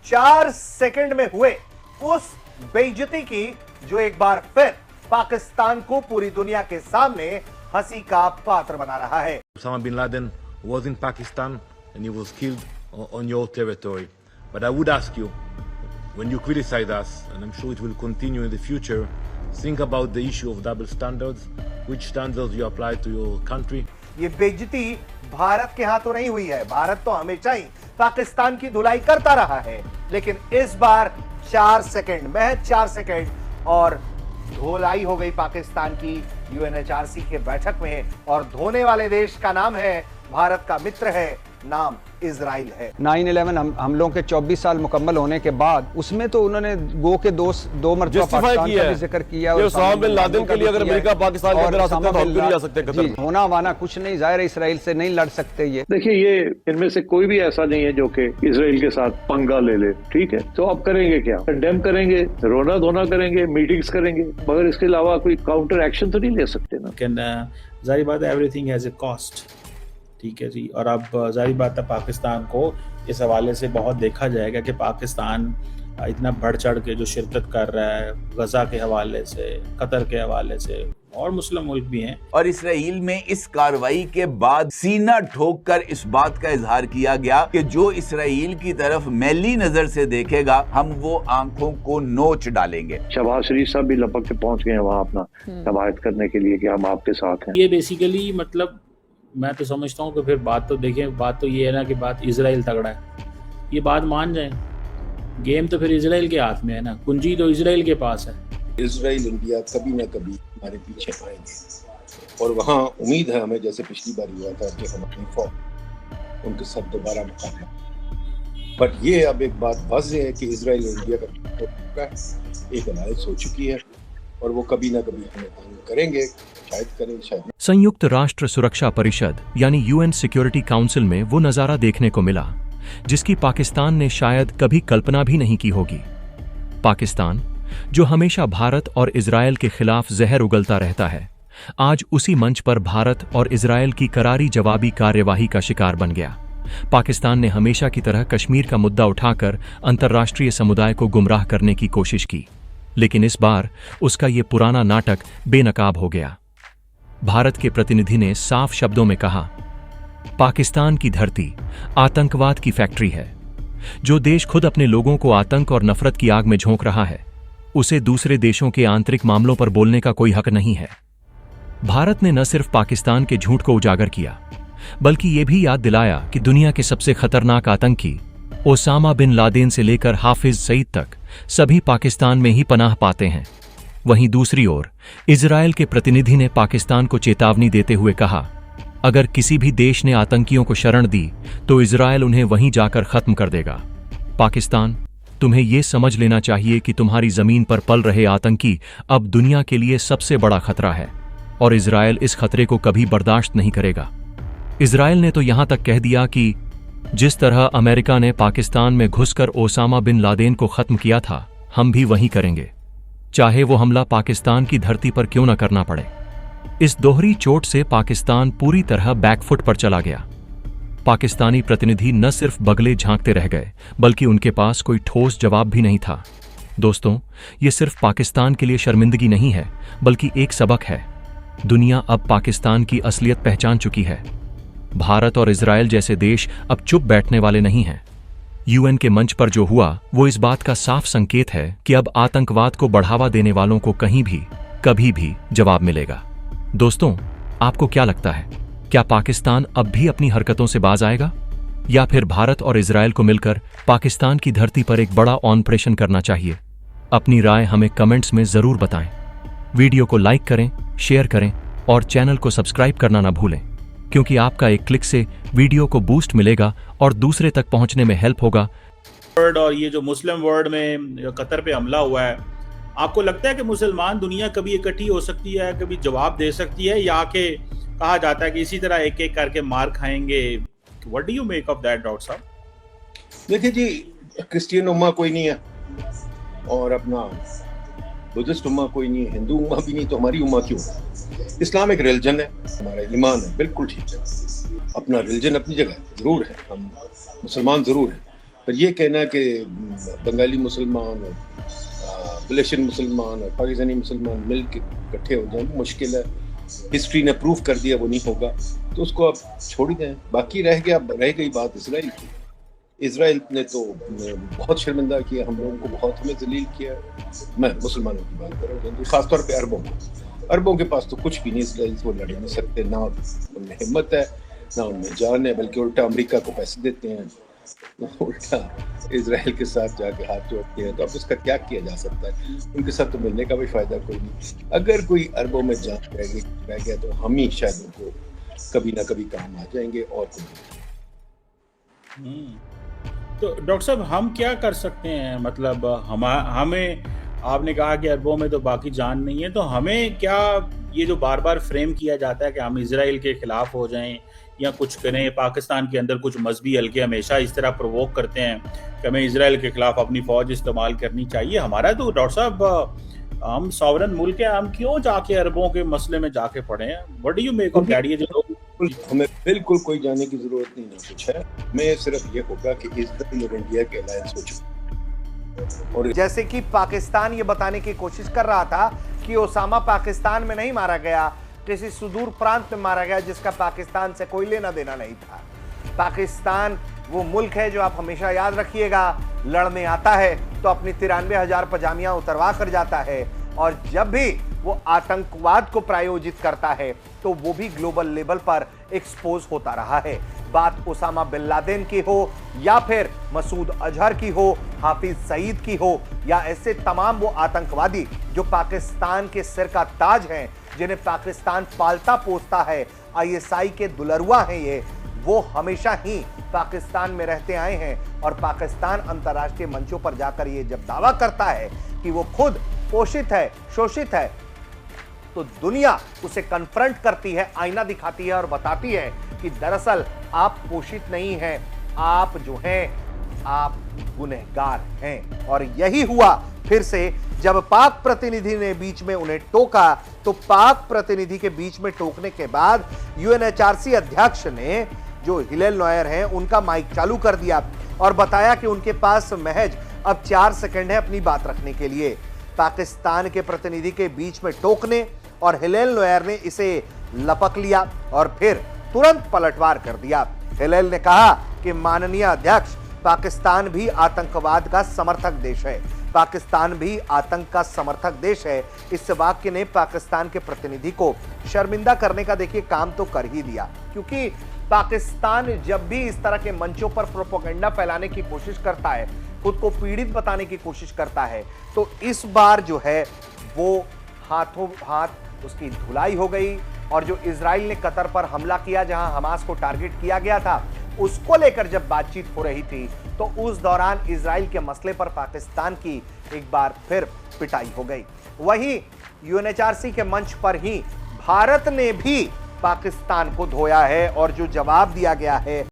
4 second में हुए उस बेइज्जती की जो एक बार फिर पाकिस्तान को पूरी दुनिया के सामने हंसी का पात्र बना रहा है। Osama bin Laden was in Pakistan and he was killed on your territory. But I would ask you, when you criticize us, and I'm sure it will continue in the future, think about the issue of double standards, which standards you apply to your country. ये बेइज्जती भारत के हाथों नहीं हुई है। भारत तो हमेशा ही पाकिस्तान की धुलाई करता रहा है, लेकिन इस बार 4 सेकंड, महज 4 सेकंड और धुलाई हो गई पाकिस्तान की यूएनएचआरसी के बैठक में। और धोने वाले देश का नाम है, भारत का मित्र है, नाम इजराइल है। 9/11 हमलों के 24 साल मुकम्मल होने के बाद उसमें तो उन्होंने गो के दो मरतबा पाकिस्तान का भी जिक्र किया और ओसामा बिन लादेन के लिए अगर अमेरिका पाकिस्तान के अंदर आ सकता है तो हम क्यों नहीं आ सकते कतर में? होना वाना कुछ नहीं, जाहिर है इसराइल से नहीं लड़ सकते। ये देखिए, ये इनमें से कोई भी ऐसा नहीं है जो कि इजराइल के साथ पंगा ले ले, ठीक है? तो अब करेंगे क्या? कंडेम करेंगे, रोना धोना करेंगे, मीटिंग्स करेंगे, मगर इसके अलावा कोई काउंटर एक्शन तो नहीं ले सकते ना। जाहिर बात है, एवरीथिंग हैज ए कॉस्ट, ठीक है जी। और अब जाहिर बात है पाकिस्तान को इस हवाले से बहुत देखा जाएगा कि पाकिस्तान इतना बढ़ चढ़ के जो शिरकत कर रहा है गजा के हवाले से, कतर के हवाले से, और मुस्लिम मुल्क भी हैं। और इसराइल में इस कार्रवाई के बाद सीना ठोक कर इस बात का इजहार किया गया कि जो इसराइल की तरफ मैली नजर से देखेगा हम वो आंखों को नोच डालेंगे। शहबाज शरीफ साहब भी लपक के पहुंच गए वहाँ अपना हिमायत करने के लिए कि हम आपके साथ हैं। ये बेसिकली मतलब मैं तो समझता हूँ कि फिर बात तो देखें, बात तो ये है ना कि बात इजराइल तगड़ा है, ये बात मान जाए। गेम तो फिर इजराइल के हाथ में है ना, कुंजी तो इजराइल के पास है। इजराइल इंडिया कभी ना कभी हमारे पीछे आएंगे और वहाँ उम्मीद है हमें, जैसे पिछली बार हुआ था कि हम अपनी फौज उनके साथ दोबारा मुकाबला। बट ये अब एक बात वाज़ेह है कि इजराइल इंडिया का एक अलायंस हो चुकी है और वो कभी ना कभी हमें तंग करेंगे, शायद करें शायद। संयुक्त राष्ट्र सुरक्षा परिषद यानी यूएन सिक्योरिटी काउंसिल में वो नजारा देखने को मिला जिसकी पाकिस्तान ने शायद कभी कल्पना भी नहीं की होगी। पाकिस्तान, जो हमेशा भारत और इजरायल के खिलाफ जहर उगलता रहता है, आज उसी मंच पर भारत और इजरायल की करारी जवाबी कार्यवाही का शिकार बन गया। पाकिस्तान ने हमेशा की तरह कश्मीर का मुद्दा उठाकर अंतर्राष्ट्रीय समुदाय को गुमराह करने की कोशिश की, लेकिन इस बार उसका ये पुराना नाटक बेनकाब हो गया। भारत के प्रतिनिधि ने साफ शब्दों में कहा, पाकिस्तान की धरती आतंकवाद की फैक्ट्री है। जो देश खुद अपने लोगों को आतंक और नफरत की आग में झोंक रहा है, उसे दूसरे देशों के आंतरिक मामलों पर बोलने का कोई हक नहीं है। भारत ने न सिर्फ पाकिस्तान के झूठ को उजागर किया, बल्कि यह भी याद दिलाया कि दुनिया के सबसे खतरनाक आतंकी ओसामा बिन लादेन से लेकर हाफिज सईद तक सभी पाकिस्तान में ही पनाह पाते हैं। वहीं दूसरी ओर इजरायल के प्रतिनिधि ने पाकिस्तान को चेतावनी देते हुए कहा, अगर किसी भी देश ने आतंकियों को शरण दी तो इजरायल उन्हें वहीं जाकर खत्म कर देगा। पाकिस्तान, तुम्हें यह समझ लेना चाहिए कि तुम्हारी जमीन पर पल रहे आतंकी अब दुनिया के लिए सबसे बड़ा खतरा है और इजरायल इस खतरे को कभी बर्दाश्त नहीं करेगा। इजरायल ने तो यहां तक कह दिया कि जिस तरह अमेरिका ने पाकिस्तान में घुसकर ओसामा बिन लादेन को खत्म किया था, हम भी वही करेंगे, चाहे वो हमला पाकिस्तान की धरती पर क्यों न करना पड़े। इस दोहरी चोट से पाकिस्तान पूरी तरह बैकफुट पर चला गया। पाकिस्तानी प्रतिनिधि न सिर्फ बगले झांकते रह गए, बल्कि उनके पास कोई ठोस जवाब भी नहीं था। दोस्तों, ये सिर्फ पाकिस्तान के लिए शर्मिंदगी नहीं है, बल्कि एक सबक है। दुनिया अब पाकिस्तान की असलियत पहचान चुकी है। भारत और इजरायल जैसे देश अब चुप बैठने वाले नहीं हैं। यूएन के मंच पर जो हुआ वो इस बात का साफ संकेत है कि अब आतंकवाद को बढ़ावा देने वालों को कहीं भी, कभी भी जवाब मिलेगा। दोस्तों, आपको क्या लगता है? क्या पाकिस्तान अब भी अपनी हरकतों से बाज आएगा, या फिर भारत और इजरायल को मिलकर पाकिस्तान की धरती पर एक बड़ा ऑपरेशन करना चाहिए? अपनी राय हमें कमेंट्स में जरूर बताएं। वीडियो को लाइक करें, शेयर करें और चैनल को सब्सक्राइब करना ना भूलें, क्योंकि आपका एक क्लिक से वीडियो को बूस्ट मिलेगा और दूसरे तक पहुंचने में हेल्प होगा। और ये जो मुस्लिम वर्ल्ड में कतर पे हमला हुआ है, आपको लगता है कि मुसलमान दुनिया कभी इकट्ठी हो सकती है, कभी जवाब दे सकती है, या कि कहा जाता है कि इसी तरह एक एक करके मार खाएंगे? What do you make of that, doctor साहब? देखिए जी, क्रिश्चियन उम्मा कोई नहीं है और अपना बुद्धिस्ट उम्मा कोई नहीं है, हिंदू उम्मा भी नहीं, तो हमारी उम्मा क्यों? इस्लाम एक रिलीजन है, हमारा ईमान है, बिल्कुल ठीक है। अपना रिलीजन अपनी जगह जरूर है, हम मुसलमान जरूर हैं, पर ये कहना कि बंगाली मुसलमान और मलेशियन मुसलमान और पाकिस्तानी मुसलमान मिल के इकट्ठे हो जाए मुश्किल है। हिस्ट्री ने प्रूव कर दिया वो नहीं होगा, तो उसको आप छोड़ दें। बाकी रह गई बात इसराइल की। इसराइल ने तो बहुत शर्मिंदा किया हम लोगों को, बहुत हमें जलील किया। मैं मुसलमानों की बात कर रहा हूँ, खासतौर पे अरबों के पास तो कुछ भी नहीं, इसराइल वो लड़ नहीं सकते, ना उनमें हिम्मत है ना उनमें जान है, बल्कि उल्टा अमेरिका को पैसे देते हैं, उल्टा इसराइल के साथ जाके हाथ जोड़ते हैं। तो अब उसका क्या किया जा सकता है? उनके साथ तो मिलने का भी फायदा कोई नहीं। अगर कोई अरबों में जान रह गया तो हम ही शायद उनको कभी ना कभी काम आ जाएंगे और कोई। तो डॉक्टर साहब हम क्या कर सकते हैं? मतलब हमें आपने कहा कि अरबों में तो बाकी जान नहीं है, तो हमें क्या ये जो बार बार फ्रेम किया जाता है कि हम इजराइल के खिलाफ हो जाएं या कुछ करें, पाकिस्तान के अंदर कुछ मजहबी हल्के हमेशा इस तरह प्रोवोक करते हैं कि हमें इजराइल के खिलाफ अपनी फौज इस्तेमाल करनी चाहिए। हमारा तो डॉक्टर साहब हम सॉवरन मुल्क है, हम क्यों जाके अरबों के मसले में जाके पड़े हैं? What do you make of that? ये जो लोग, हमें बिल्कुल कोई जाने की जरूरत नहीं, ना कुछ है। मैं सिर्फ ये होगा कि इजराइल और इंडिया के अलायंस हो चुके, और जैसे कि पाकिस्तान ये बताने की कोशिश कर रहा था कि ओसामा पाकिस्तान में नहीं मारा गया, किसी सुदूर प्रांत में मारा गया जिसका पाकिस्तान से कोई लेना देना नहीं था। पाकिस्तान वो मुल्क है जो आप हमेशा याद रखिएगा, लड़ने आता है तो अपनी 93,000 पजामियां उतरवा कर जाता है, और जब भी वो आतंकवाद को प्रायोजित करता है तो वो भी ग्लोबल लेवल पर एक्सपोज होता रहा है। बात ओसामा बिन लादेन की हो या फिर मसूद अजहर की हो, हाफिज सईद की हो, या ऐसे तमाम वो आतंकवादी जो पाकिस्तान के सिर का ताज हैं, जिन्हें पाकिस्तान पालता पोसता है, ISI के दुलरुआ हैं ये, वो हमेशा ही पाकिस्तान में रहते आए हैं। और पाकिस्तान अंतर्राष्ट्रीय मंचों पर जाकर ये जब दावा करता है कि वो खुद पोषित है, शोषित है, तो दुनिया उसे कन्फ्रंट करती है, आईना दिखाती है और बताती है कि दरअसल आप पोषित नहीं हैं, आप जो हैं आप गुनहगार हैं। और यही हुआ फिर से जब पाक प्रतिनिधि ने बीच में उन्हें टोका, तो पाक प्रतिनिधि के बीच में टोकने के बाद UNHRC अध्यक्ष ने, जो हिलेल नोयर हैं, उनका माइक चालू कर दिया और बताया कि उनके पास महज अब 4 सेकंड है अपनी बात रखने के लिए। पाकिस्तान के प्रतिनिधि के बीच में टोकने और हिलेल नोयर ने इसे लपक लिया और फिर तुरंत पलटवार कर दिया। हिलेल ने कहा कि माननीय अध्यक्ष, पाकिस्तान भी आतंकवाद का समर्थक देश है, पाकिस्तान भी आतंक का समर्थक देश है। इस वाक्य ने पाकिस्तान के प्रतिनिधि को शर्मिंदा करने का देखिए काम तो कर ही दिया, क्योंकि पाकिस्तान जब भी इस तरह के मंचों पर प्रोपेगेंडा फैलाने की कोशिश करता है, खुद को पीड़ित बताने की कोशिश करता है, तो इस बार जो है वो हाथों हाथ उसकी धुलाई हो गई। और जो इजराइल ने कतर पर हमला किया, जहां हमास को टारगेट किया गया था, उसको लेकर जब बातचीत हो रही थी, तो उस दौरान इजराइल के मसले पर पाकिस्तान की एक बार फिर पिटाई हो गई। वहीं UNHRC के मंच पर ही भारत ने भी पाकिस्तान को धोया है और जो जवाब दिया गया है